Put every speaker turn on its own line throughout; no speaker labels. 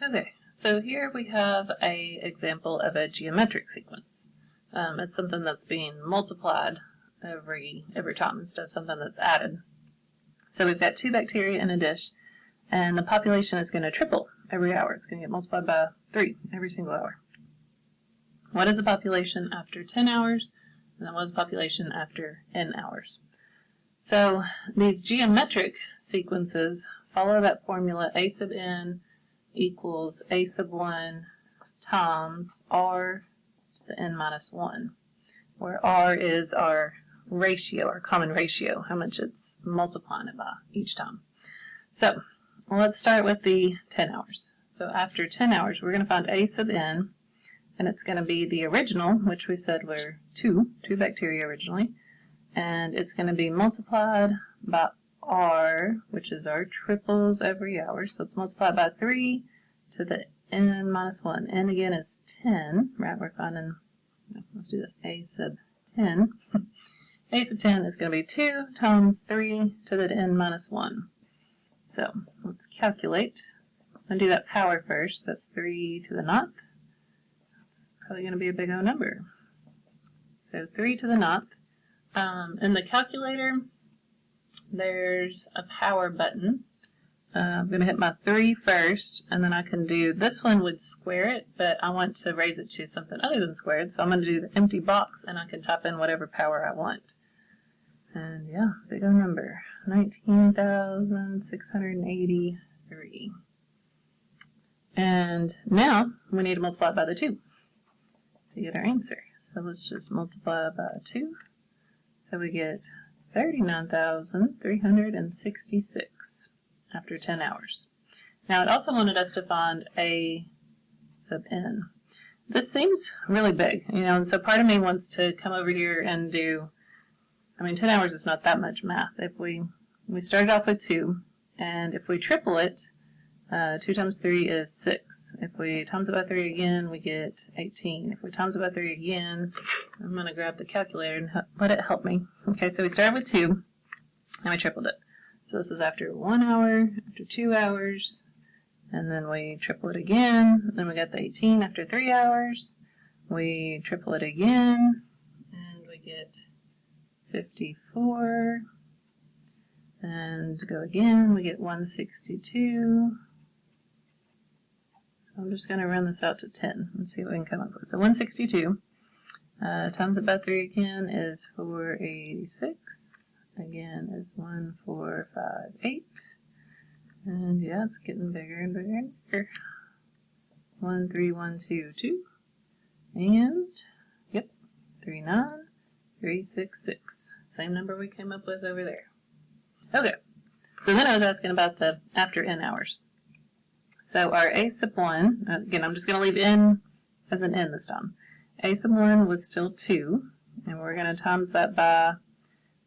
Okay, so here we have an example of a geometric sequence. It's something that's being multiplied every time instead of something that's added. So we've got 2 bacteria in a dish, and the population is going to triple every hour. It's going to get multiplied by 3 every single hour. What is the population after 10 hours? And then what is the population after n hours? So these geometric sequences follow that formula a sub n equals a sub 1 times r to the n minus 1, where r is our ratio, our common ratio, how much it's multiplying it by each time. So let's start with the 10 hours. So after 10 hours, we're going to find a sub n, and it's going to be the original, which we said were 2 bacteria originally, and it's going to be multiplied by r, which is our triples every hour. So it's multiplied by 3 to the n minus 1. N again is 10, right? We're finding, let's do this, a sub 10. A sub 10 is going to be 2 times 3 to the n minus 1. So let's calculate. I'm going to do that power first. That's 3 to the 9th. That's probably going to be a big O number. So 3 to the 9th. In the calculator, there's a power button. I'm going to hit my 3 first, and then I can do, this one would square it, but I want to raise it to something other than squared, so I'm going to do the empty box, and I can type in whatever power I want. And yeah, big O number, 19,683. And now we need to multiply it by the 2 to get our answer. So let's just multiply by 2. So we get 39,366 after 10 hours. Now it also wanted us to find a sub n. This seems really big, and so part of me wants to come over here and do, 10 hours is not that much math. If we started off with 2, and if we triple it, 2 times 3 is 6. If we times it by 3 again, we get 18. If we times it by 3 again, I'm going to grab the calculator and let it help me. Okay, so we started with 2, and we tripled it. So this is after 1 hour, after 2 hours, and then we triple it again. Then we got the 18 after 3 hours. We triple it again, and we get 54. And go again, we get 162. I'm just going to run this out to 10 and see what we can come up with. So 162 times it by 3 again is 486. Again is 1458. And yeah, it's getting bigger and bigger and bigger. 13122. And yep, 39366. Same number we came up with over there. Okay, so then I was asking about the after n hours. So our a sub 1, again, I'm just going to leave n as an n this time. A sub 1 was still 2, and we're going to times that by,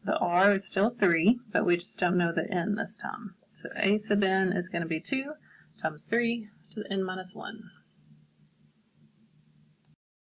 the r is still 3, but we just don't know the n this time. So a sub n is going to be 2 times 3 to the n minus 1.